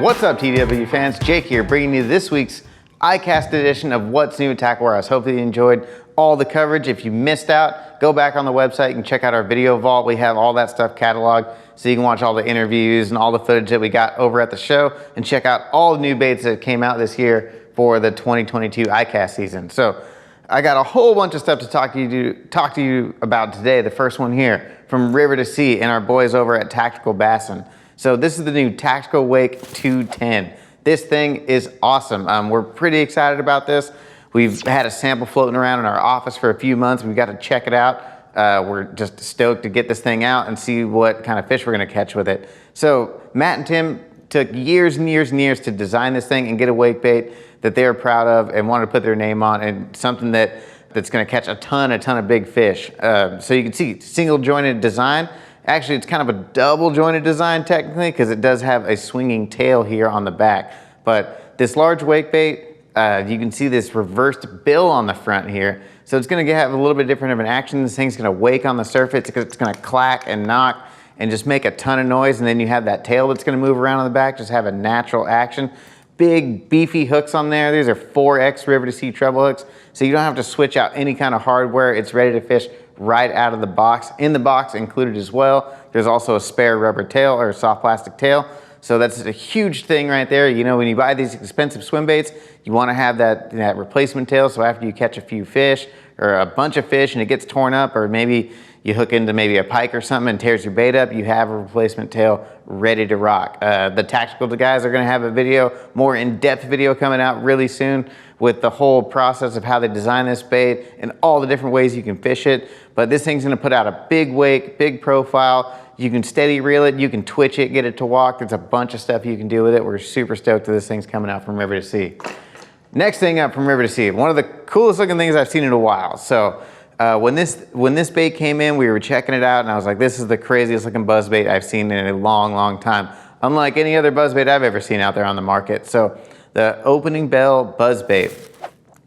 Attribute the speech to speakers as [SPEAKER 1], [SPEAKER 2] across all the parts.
[SPEAKER 1] What's up, TW fans? Jake here, bringing you this week's ICAST edition of What's New at Tackle Warehouse. Hopefully you enjoyed all the coverage. If you missed out, go back on the website. You can check out our video vault. We have all that stuff cataloged, so you can watch all the interviews and all the footage that we got over at the show, and check out all the new baits that came out this year for the 2022 ICAST season. So I got a whole bunch of stuff to talk to you about today. The first one here from River to Sea and our boys over at Tactical Bassin. So this is the new Tactical Wake 210. This thing is awesome. We're pretty excited about this. We've had a sample floating around in our office for a few months. We've got to check it out. We're just stoked to get this thing out and see what kind of fish we're gonna catch with it. So Matt and Tim took years and years and years to design this thing and get a wake bait that they're proud of and wanted to put their name on, and something that's gonna catch a ton of big fish. So you can see single jointed design. Actually, it's kind of a double jointed design technically, because it does have a swinging tail here on the back. But this large wake bait, you can see this reversed bill on the front here. So it's gonna have a little bit different of an action. This thing's gonna wake on the surface. It's gonna clack and knock and just make a ton of noise. And then you have that tail that's gonna move around on the back, just have a natural action. Big beefy hooks on there. These are 4X River to Sea treble hooks. So you don't have to switch out any kind of hardware. It's ready to fish right out of the box. In the box included as well, there's also a spare rubber tail or soft plastic tail. So that's a huge thing right there. You know, when you buy these expensive swim baits, you want to have that replacement tail. So after you catch a few fish or a bunch of fish and it gets torn up, or maybe you hook into maybe a pike or something and tears your bait up, you have a replacement tail ready to rock. The Tactical guys are gonna have a video, more in-depth video coming out really soon with the whole process of how they design this bait and all the different ways you can fish it. But this thing's gonna put out a big wake, big profile. You can steady reel it, you can twitch it, get it to walk. There's a bunch of stuff you can do with it. We're super stoked that this thing's coming out from River to Sea. Next thing up from River to Sea, one of the coolest looking things I've seen in a while. So when this bait came in, we were checking it out and I was like, this is the craziest looking buzz bait I've seen in a long time. Unlike any other buzz bait I've ever seen out there on the market. So the opening bell buzz bait.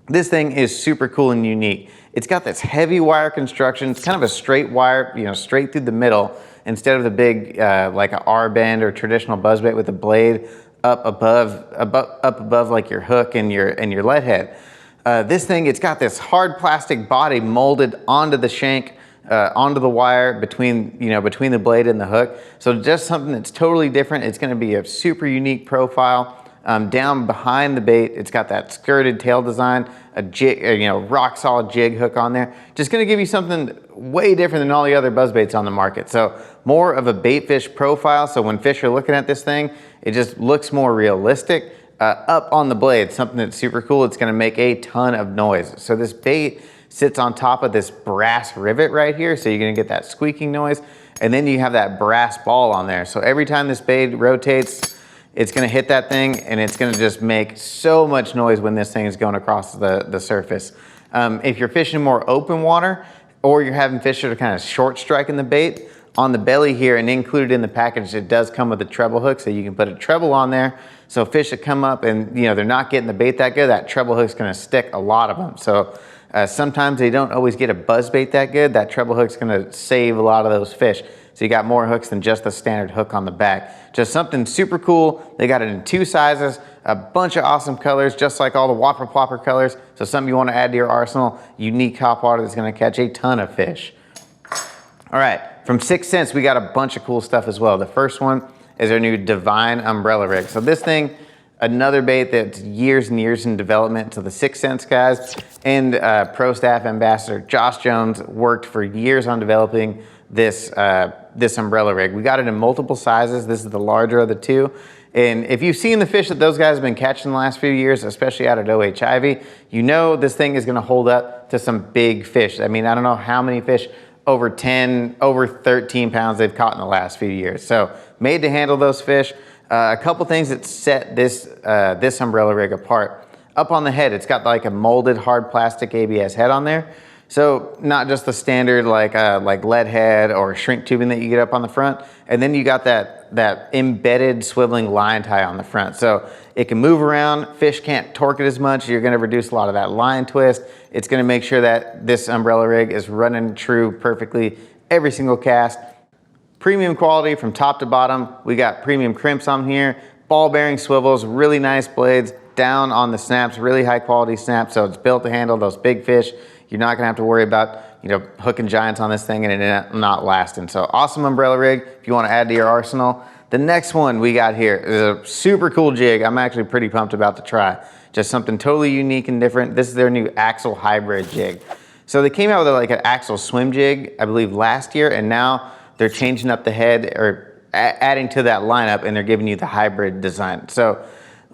[SPEAKER 1] This thing is super cool and unique. It's got this heavy wire construction. It's kind of a straight wire, you know, straight through the middle, instead of the big, like an R-bend or traditional buzz bait with the blade up above like your hook and your lead head. This thing, it's got this hard plastic body molded onto the shank, onto the wire between the blade and the hook. So just something that's totally different. It's gonna be a super unique profile. Down behind the bait, it's got that skirted tail design, a jig, rock solid jig hook on there. Just gonna give you something way different than all the other buzz baits on the market. So more of a bait fish profile. So when fish are looking at this thing, it just looks more realistic. Up on the blade, something that's super cool. It's gonna make a ton of noise. So this bait sits on top of this brass rivet right here. So you're gonna get that squeaking noise. And then you have that brass ball on there. So every time this bait rotates, it's gonna hit that thing and it's gonna just make so much noise when this thing is going across the surface. If you're fishing more open water, or you're having fish that are kind of short striking the bait, on the belly here and included in the package, it does come with a treble hook, so you can put a treble on there. So fish that come up and they're not getting the bait that good, that treble hook's gonna stick a lot of them. So sometimes they don't always get a buzz bait that good. That treble hook's gonna save a lot of those fish. So you got more hooks than just the standard hook on the back. Just something super cool. They got it in 2 sizes, a bunch of awesome colors, just like all the Whopper Plopper colors. So something you want to add to your arsenal, unique top water that's gonna catch a ton of fish. All right, from 6 Cents, we got a bunch of cool stuff as well. The first one is our new Divine Umbrella Rig. So this thing, another bait that's years and years in development. So the 6 Cents guys and Pro Staff Ambassador Josh Jones worked for years on developing this umbrella rig. We got it in multiple sizes. This is the larger of the two. And if you've seen the fish that those guys have been catching the last few years, especially out at OHIV, you know this thing is gonna hold up to some big fish. I mean, I don't know how many fish over 13 pounds they've caught in the last few years. So made to handle those fish. A couple things that set this umbrella rig apart. Up on the head, it's got like a molded hard plastic ABS head on there. So not just the standard like lead head or shrink tubing that you get up on the front. And then you got that embedded swiveling line tie on the front. So it can move around, fish can't torque it as much. You're gonna reduce a lot of that line twist. It's gonna make sure that this umbrella rig is running true perfectly every single cast. Premium quality from top to bottom. We got premium crimps on here, ball bearing swivels, really nice blades, down on the snaps, really high quality snaps, so it's built to handle those big fish. You're not gonna have to worry about, you know, hooking giants on this thing and it not lasting. So awesome umbrella rig if you wanna add to your arsenal. The next one we got here is a super cool jig. I'm actually pretty pumped about to try. Just something totally unique and different. This is their new Axle Hybrid Jig. So they came out with like an Axle swim jig, I believe last year, and now they're changing up the head or adding to that lineup, and they're giving you the hybrid design. So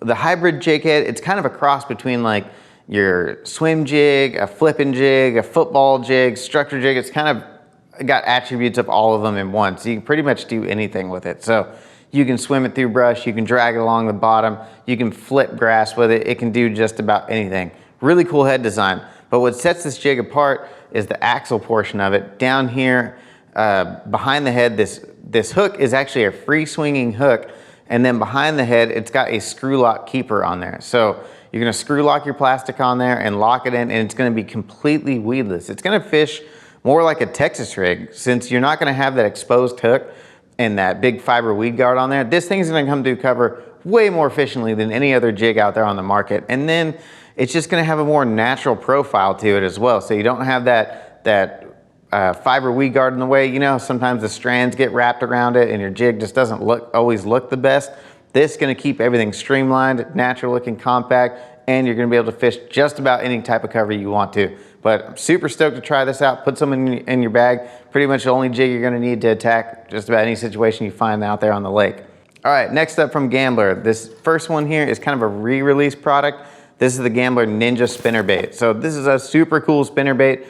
[SPEAKER 1] the hybrid jig head, it's kind of a cross between like your swim jig, a flipping jig, a football jig, structure jig. It's kind of got attributes of all of them in one. So you can pretty much do anything with it. So you can swim it through brush, you can drag it along the bottom, you can flip grass with it. It can do just about anything. Really cool head design. But what sets this jig apart is the axle portion of it. Down here behind the head, this hook is actually a free swinging hook. And then behind the head, it's got a screw lock keeper on there. So you're gonna screw lock your plastic on there and lock it in, and it's gonna be completely weedless. It's gonna fish more like a Texas rig, since you're not gonna have that exposed hook and that big fiber weed guard on there. This thing's gonna come through cover way more efficiently than any other jig out there on the market. And then it's just gonna have a more natural profile to it as well. So you don't have that fiber weed guard in the way. You know, sometimes the strands get wrapped around it and your jig just doesn't always look the best. This is gonna keep everything streamlined, natural looking, compact, and you're gonna be able to fish just about any type of cover you want to. But I'm super stoked to try this out. Put some in your bag. Pretty much the only jig you're gonna need to attack just about any situation you find out there on the lake. All right, next up from Gambler. This first one here is kind of a re-release product. This is the Gambler Ninja Spinnerbait. So this is a super cool spinnerbait.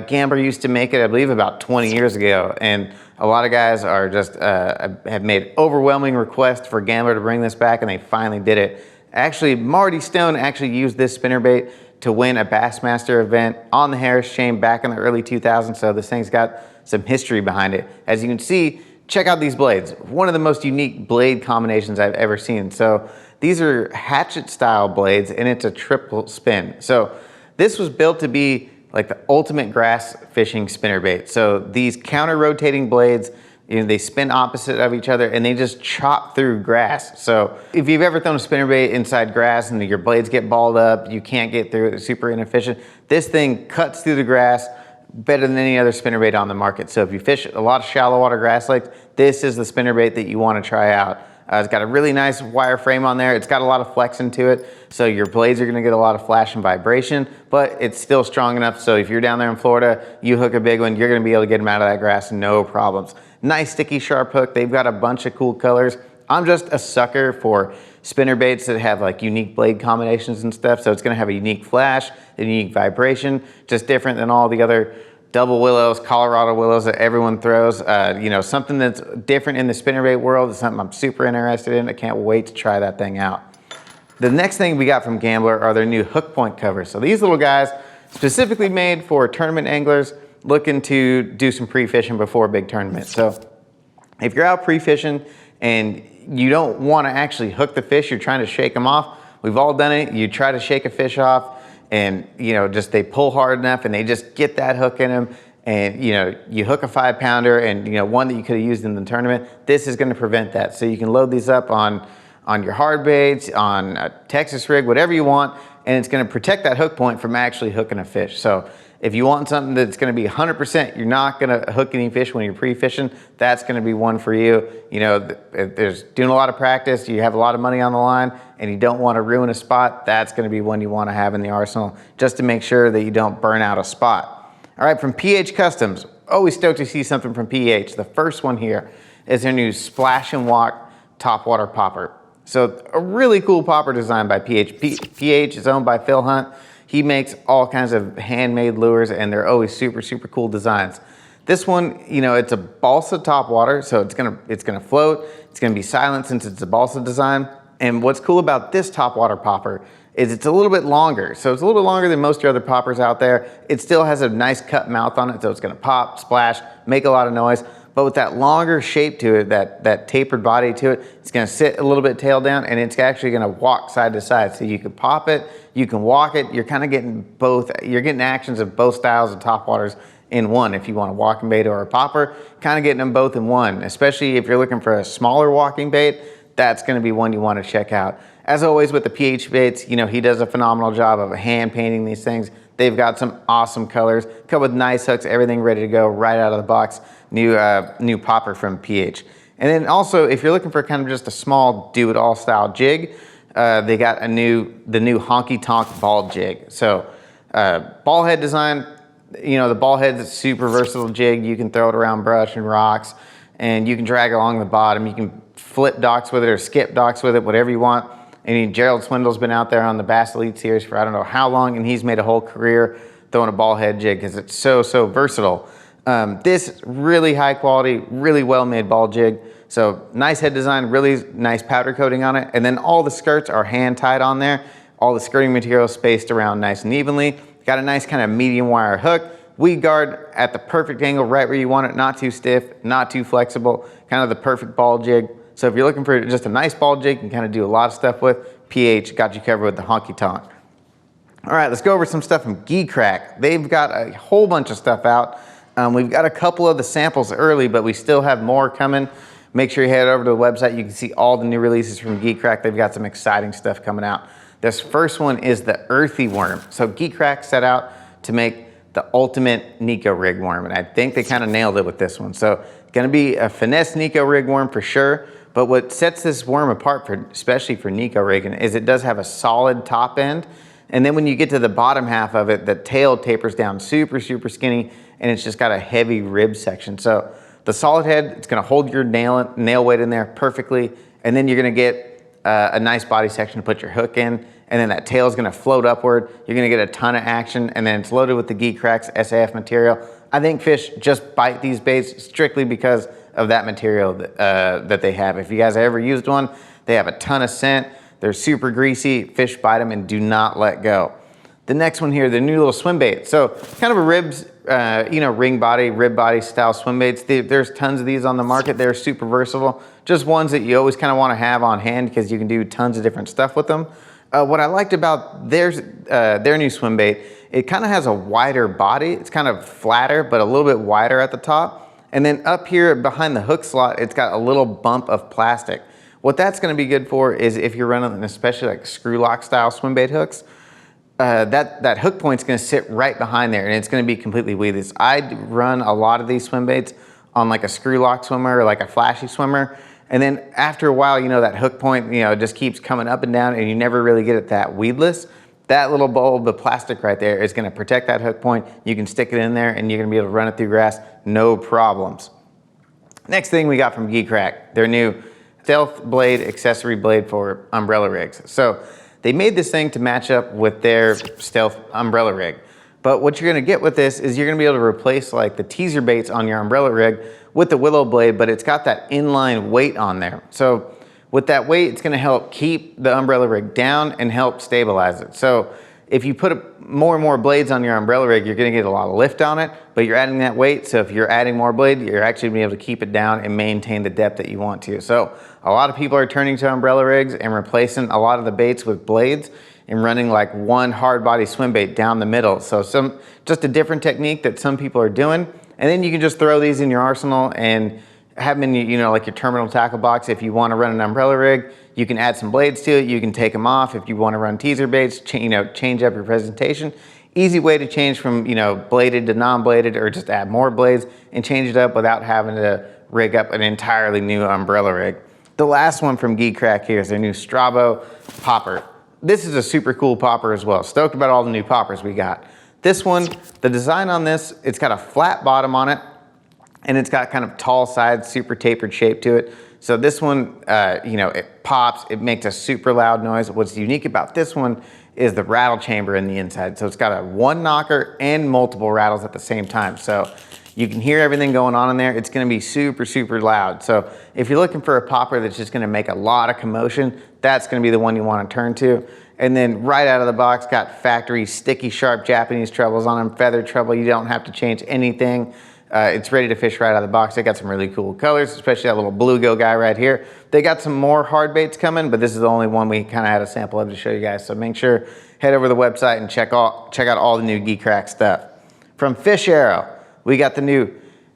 [SPEAKER 1] Gambler used to make it, I believe, about 20 years ago, and a lot of guys are just have made overwhelming requests for Gambler to bring this back, and they finally did it. Actually, Marty Stone actually used this spinnerbait to win a Bassmaster event on the Harris chain back in the early 2000s, so this thing's got some history behind it. As you can see, check out these blades. One of the most unique blade combinations I've ever seen. So these are hatchet style blades, and it's a triple spin. So this was built to be like the ultimate grass fishing spinnerbait. So these counter rotating blades, you know, they spin opposite of each other and they just chop through grass. So if you've ever thrown a spinnerbait inside grass and your blades get balled up, you can't get through it, it's super inefficient. This thing cuts through the grass better than any other spinnerbait on the market. So if you fish a lot of shallow water grass lakes, this is the spinnerbait that you want to try out. It's got a really nice wire frame on there. It's got a lot of flex into it, so your blades are gonna get a lot of flash and vibration, but it's still strong enough, so if you're down there in Florida, you hook a big one, you're gonna be able to get them out of that grass, no problems. Nice sticky sharp hook. They've got a bunch of cool colors. I'm just a sucker for spinnerbaits that have like unique blade combinations and stuff, so it's gonna have a unique flash, a unique vibration, just different than all the other double willows, Colorado willows that everyone throws. You know, something that's different in the spinnerbait world is something I'm super interested in. I can't wait to try that thing out. The next thing we got from Gambler are their new hook point covers. So these little guys, specifically made for tournament anglers looking to do some pre-fishing before a big tournament. So if you're out pre-fishing and you don't want to actually hook the fish, you're trying to shake them off. We've all done it. You try to shake a fish off, and you know, just they pull hard enough and they just get that hook in them, and you know, you hook a 5-pounder and you know, one that you could have used in the tournament. This is going to prevent that. So you can load these up on your hard baits, on a Texas rig, whatever you want, and it's going to protect that hook point from actually hooking a fish. So if you want something that's going to be 100%, you're not going to hook any fish when you're pre-fishing, that's going to be one for you. You know, there's doing a lot of practice, you have a lot of money on the line, and you don't want to ruin a spot, that's going to be one you want to have in the arsenal, just to make sure that you don't burn out a spot. All right, from PH Customs, always stoked to see something from PH. The first one here is their new Splash and Walk topwater popper. So a really cool popper design by PH. PH is owned by Phil Hunt. He makes all kinds of handmade lures, and they're always super, super cool designs. This one, you know, it's a balsa topwater, so it's gonna float. It's gonna be silent since it's a balsa design. And what's cool about this topwater popper is it's a little bit longer. So it's a little bit longer than most of your other poppers out there. It still has a nice cut mouth on it, so it's gonna pop, splash, make a lot of noise. But with that longer shape to it, that tapered body to it, it's gonna sit a little bit tail down, and it's actually gonna walk side to side. So you can pop it, you can walk it, you're kind of getting both, you're getting actions of both styles of topwaters in one. If you want a walking bait or a popper, kind of getting them both in one, especially if you're looking for a smaller walking bait. that's gonna be one you wanna check out. As always with the PH baits, you know, he does a phenomenal job of hand painting these things. They've got some awesome colors, come with nice hooks, everything ready to go right out of the box. New popper from PH. And then also, if you're looking for kind of just a small do-it-all style jig, they got the new Honky Tonk ball jig. So ball head design, you know, the ball head's a super versatile jig. You can throw it around brush and rocks, and you can drag it along the bottom. You can flip docks with it or skip docks with it, whatever you want. And Gerald Swindle's been out there on the Bass Elite Series for I don't know how long, and he's made a whole career throwing a ball head jig because it's so versatile. This really high quality, really well made ball jig. So nice head design, really nice powder coating on it. And then all the skirts are hand tied on there. All the skirting material spaced around nice and evenly. Got a nice kind of medium wire hook. Weed guard at the perfect angle, right where you want it, not too stiff, not too flexible, kind of the perfect ball jig. So if you're looking for just a nice ball jig, you can kind of do a lot of stuff with, PH got you covered with the Honky Tonk. All right, let's go over some stuff from Geekcrack. They've got a whole bunch of stuff out. We've got a couple of the samples early, but we still have more coming. Make sure you head over to the website. You can see all the new releases from Geekcrack. They've got some exciting stuff coming out. This first one is the earthy worm. So Geekcrack set out to make the ultimate Nico rig worm, and I think they kind of nailed it with this one. So gonna be a finesse Nico rig worm for sure. But what sets this worm apart, especially for Nico rigging, is it does have a solid top end. And then when you get to the bottom half of it, the tail tapers down super skinny, and it's just got a heavy rib section. So the solid head, it's gonna hold your nail weight in there perfectly. And then you're gonna get a nice body section to put your hook in. And then that tail is gonna float upward. You're gonna get a ton of action. And then it's loaded with the Geecrack's SAF material. I think fish just bite these baits strictly because of that material that they have. If you guys have ever used one, they have a ton of scent. They're super greasy. Fish bite them and do not let go. The next one here, the new little swim bait. So kind of a ribs, you know, rib body style swim baits. There's tons of these on the market. They're super versatile. Just ones that you always kind of want to have on hand because you can do tons of different stuff with them. What I liked about their new swim bait, it kind of has a wider body. It's kind of flatter, but a little bit wider at the top. And then up here behind the hook slot, it's got a little bump of plastic. What that's gonna be good for is if you're running especially like screw lock style swim bait hooks, that hook point's gonna sit right behind there and it's gonna be completely weedless. I run a lot of these swim baits on like a screw lock swimmer or like a flashy swimmer. And then after a while, you know, that hook point, you know, just keeps coming up and down and you never really get it that weedless. That little bulb of plastic right there is gonna protect that hook point. You can stick it in there and you're gonna be able to run it through grass, no problems. Next thing we got from Geekcrack, their new stealth blade accessory blade for umbrella rigs. So they made this thing to match up with their stealth umbrella rig. But what you're gonna get with this is you're gonna be able to replace like the teaser baits on your umbrella rig with the willow blade, but it's got that inline weight on there. So with that weight, it's gonna help keep the umbrella rig down and help stabilize it. So if you put more and more blades on your umbrella rig, you're gonna get a lot of lift on it, but you're adding that weight. So if you're adding more blade, you're actually gonna be able to keep it down and maintain the depth that you want to. So a lot of people are turning to umbrella rigs and replacing a lot of the baits with blades and running like one hard body swim bait down the middle. So just a different technique that some people are doing. And then you can just throw these in your arsenal and have them in, you know, like your terminal tackle box. If you want to run an umbrella rig, you can add some blades to it. You can take them off. If you want to run teaser baits, you know, change up your presentation. Easy way to change from, you know, bladed to non-bladed, or just add more blades and change it up without having to rig up an entirely new umbrella rig. The last one from Geekcrack here is their new Strabo popper. This is a super cool popper as well. Stoked about all the new poppers we got. This one, the design on this, it's got a flat bottom on it, and it's got kind of tall sides, super tapered shape to it. So this one, you know, it pops, it makes a super loud noise. What's unique about this one is the rattle chamber in the inside. So it's got a one knocker and multiple rattles at the same time. So you can hear everything going on in there. It's gonna be super, super loud. So if you're looking for a popper that's just gonna make a lot of commotion, that's gonna be the one you wanna turn to. And then right out of the box, got factory sticky sharp Japanese trebles on them, feather treble. You don't have to change anything. It's ready to fish right out of the box. They got some really cool colors, especially that little bluegill guy right here. They got some more hard baits coming, but this is the only one we kind of had a sample of to show you guys. So make sure, head over to the website and check out all the new Geekcrack stuff. From Fish Arrow, we got the new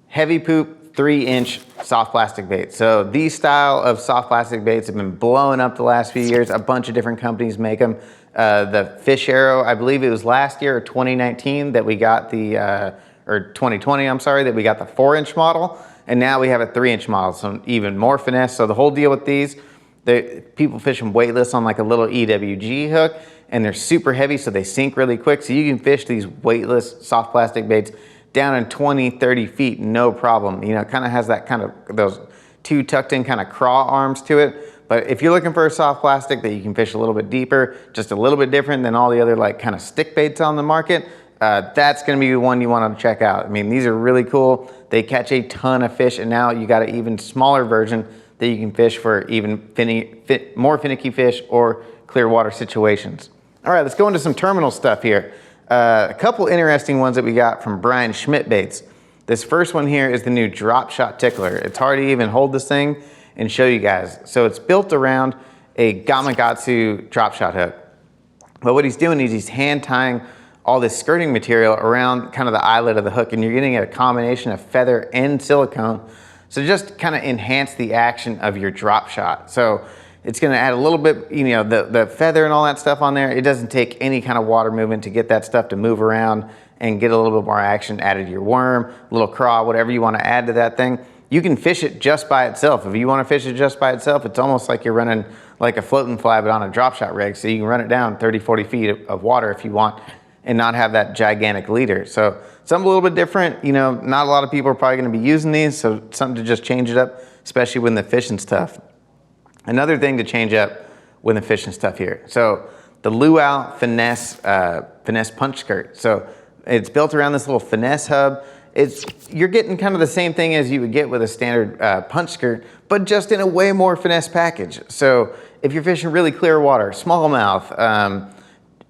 [SPEAKER 1] heavy poop 3-inch soft plastic baits. So these style of soft plastic baits have been blowing up the last few years. A bunch of different companies make them. The Fish Arrow, I believe it was last year or 2019 that we got the, or 2020, I'm sorry, that we got the 4-inch model. And now we have a 3-inch model, so even more finesse. So the whole deal with these, people fish them weightless on like a little EWG hook, and they're super heavy, so they sink really quick. So you can fish these weightless soft plastic baits down in 20, 30 feet, no problem. You know, it kind of has that kind of, those two tucked in kind of craw arms to it. But if you're looking for a soft plastic that you can fish a little bit deeper, just a little bit different than all the other like kind of stick baits on the market, that's gonna be the one you wanna check out. I mean, these are really cool. They catch a ton of fish, and now you got an even smaller version that you can fish for even more finicky fish or clear water situations. All right, let's go into some terminal stuff here. A couple interesting ones that we got from Brian Schmidt Baits. This first one here is the new Dropshot Tickler. It's hard to even hold this thing and show you guys. So it's built around a Gamakatsu drop shot hook. But what he's doing is he's hand tying all this skirting material around kind of the eyelet of the hook, and you're getting a combination of feather and silicone. So just kind of enhance the action of your drop shot. So it's gonna add a little bit, you know, the feather and all that stuff on there. It doesn't take any kind of water movement to get that stuff to move around and get a little bit more action added to your worm, a little craw, whatever you wanna add to that thing. You can fish it just by itself. If you wanna fish it just by itself, it's almost like you're running like a floating fly but on a drop shot rig. So you can run it down 30, 40 feet of water if you want and not have that gigantic leader. So something a little bit different. You know, not a lot of people are probably gonna be using these, so something to just change it up, especially when the fishing's tough. Another thing to change up when the fishing stuff here. So the Luau Finesse, Finesse punch skirt. So it's built around this little finesse hub. You're getting kind of the same thing as you would get with a standard punch skirt, but just in a way more finesse package. So if you're fishing really clear water, smallmouth,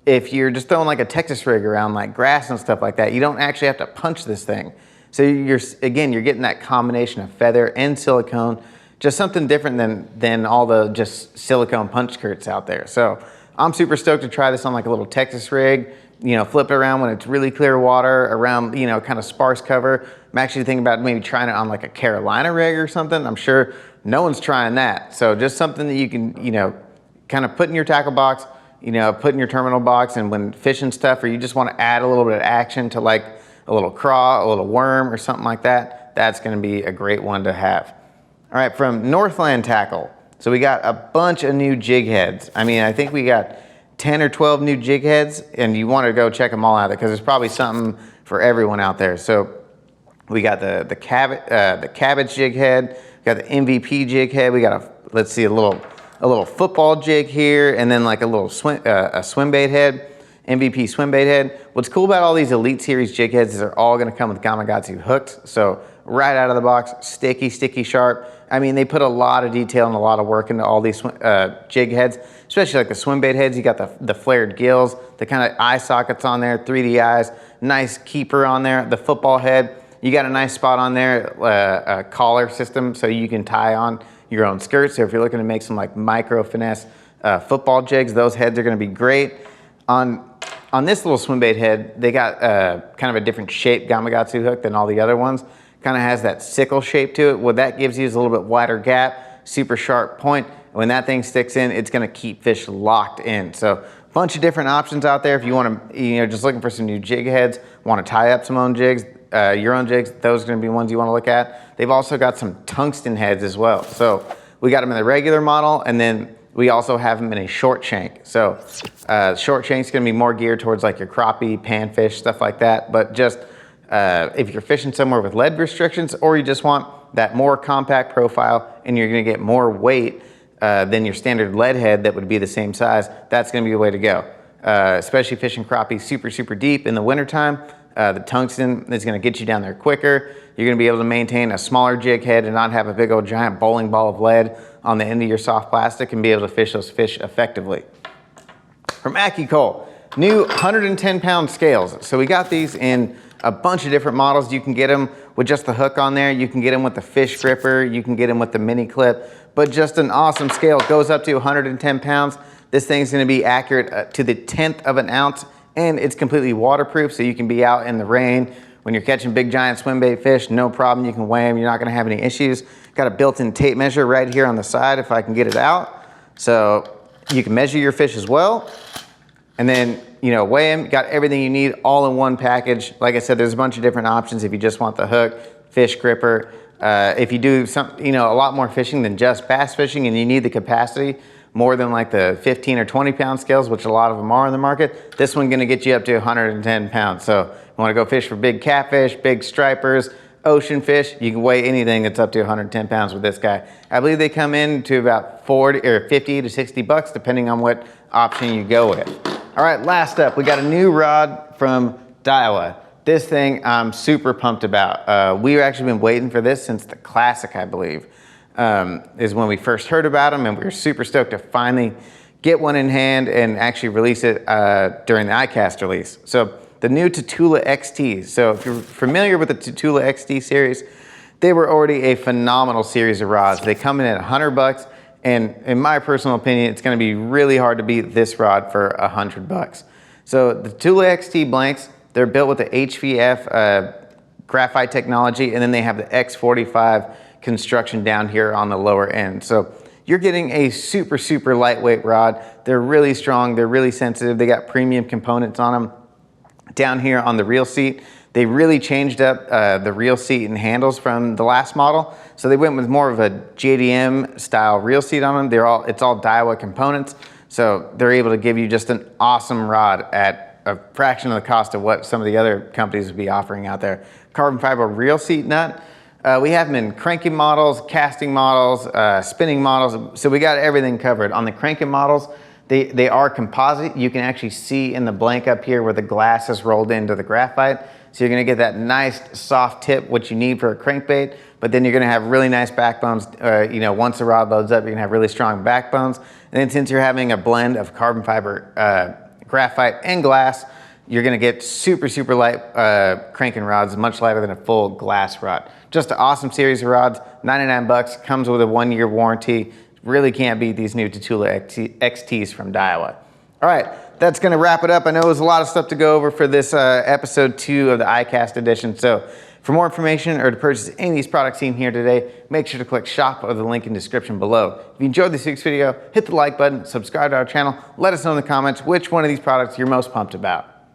[SPEAKER 1] if you're just throwing like a Texas rig around like grass and stuff like that, you don't actually have to punch this thing. So you're getting that combination of feather and silicone, just something different than all the just silicone punch skirts out there. So I'm super stoked to try this on like a little Texas rig, you know, flip it around when it's really clear water around, you know, kind of sparse cover. I'm actually thinking about maybe trying it on like a Carolina rig or something. I'm sure no one's trying that. So just something that you can, you know, kind of put in your tackle box, you know, put in your terminal box, and when fishing stuff, or you just want to add a little bit of action to like a little craw, a little worm or something like that, that's going to be a great one to have. All right, from Northland Tackle. So we got a bunch of new jig heads. I mean, I think we got 10 or 12 new jig heads, and you want to go check them all out because there's probably something for everyone out there. So we got the cabbage jig head, we got the MVP jig head, we got a little football jig here, and then like a little swim bait head, MVP swim bait head. What's cool about all these Elite Series jig heads is they're all gonna come with Gamakatsu hooks. So right out of the box, sticky sharp. I mean, they put a lot of detail and a lot of work into all these jig heads, especially like the swim bait heads. You got the flared gills, the kind of eye sockets on there, 3D eyes, nice keeper on there. The football head, you got a nice spot on there, a collar system so you can tie on your own skirt. So if you're looking to make some like micro finesse football jigs, those heads are gonna be great. On this little swim bait head, they got kind of a different shape Gamakatsu hook than all the other ones. Kind of has that sickle shape to it. What that gives you is a little bit wider gap, super sharp point. When that thing sticks in, it's gonna keep fish locked in. So a bunch of different options out there. If you wanna, you know, just looking for some new jig heads, wanna tie up some own jigs, your own jigs, those are gonna be ones you wanna look at. They've also got some tungsten heads as well. So we got them in the regular model, and then we also have them in a short shank. So short shank's gonna be more geared towards like your crappie, panfish, stuff like that. But just if you're fishing somewhere with lead restrictions, or you just want that more compact profile and you're gonna get more weight than your standard lead head that would be the same size, that's gonna be the way to go. Especially fishing crappie super deep in the wintertime. The tungsten is gonna get you down there quicker. You're gonna be able to maintain a smaller jig head and not have a big old giant bowling ball of lead on the end of your soft plastic and be able to fish those fish effectively. From Accu Cull, new 110-pound scales. So we got these in a bunch of different models. You can get them with just the hook on there. You can get them with the fish gripper. You can get them with the mini clip, but just an awesome scale. It goes up to 110 pounds. This thing's gonna be accurate to the 1/10 of an ounce, and it's completely waterproof, so you can be out in the rain when you're catching big giant swim bait fish, no problem, you can weigh them, you're not gonna have any issues. Got a built-in tape measure right here on the side if I can get it out. So you can measure your fish as well. And then, you know, weigh them, got everything you need all in one package. Like I said, there's a bunch of different options if you just want the hook, fish gripper. If you do some, you know, a lot more fishing than just bass fishing and you need the capacity, more than like the 15 or 20 pound scales, which a lot of them are in the market, this one's gonna get you up to 110 pounds. So you wanna go fish for big catfish, big stripers, ocean fish, you can weigh anything that's up to 110 pounds with this guy. I believe they come in to about 40 or 50 to 60 bucks, depending on what option you go with. All right, last up, we got a new rod from Daiwa. This thing I'm super pumped about. We've actually been waiting for this since the Classic, I believe, is when we first heard about them, and we were super stoked to finally get one in hand and actually release it during the ICAST release. So the new Tetula XT. So if you're familiar with the Tetula XT series, they were already a phenomenal series of rods. They come in at 100 bucks, and in my personal opinion, it's gonna be really hard to beat this rod for 100 bucks. So the Tetula XT blanks, they're built with the HVF graphite technology, and then they have the X45 construction down here on the lower end. So you're getting a super, super lightweight rod. They're really strong, they're really sensitive, they got premium components on them. Down here on the reel seat, they really changed up the reel seat and handles from the last model. So they went with more of a JDM style reel seat on them. It's all Daiwa components. So they're able to give you just an awesome rod at a fraction of the cost of what some of the other companies would be offering out there. Carbon fiber reel seat nut. We have them in cranking models, casting models, spinning models. So we got everything covered. On the cranking models, they are composite. You can actually see in the blank up here where the glass is rolled into the graphite. So you're gonna get that nice soft tip, which you need for a crankbait, but then you're gonna have really nice backbones. You know, once the rod loads up, you're gonna have really strong backbones. And then since you're having a blend of carbon fiber, graphite and glass, you're gonna get super, super light cranking rods, much lighter than a full glass rod. Just an awesome series of rods, 99 bucks, comes with a 1-year warranty. Really can't beat these new Tetula XTs from Daiwa. All right, that's gonna wrap it up. I know there's a lot of stuff to go over for this episode 2 of the ICAST edition. So for more information or to purchase any of these products seen here today, make sure to click shop or the link in the description below. If you enjoyed this week's video, hit the like button, subscribe to our channel, let us know in the comments which one of these products you're most pumped about.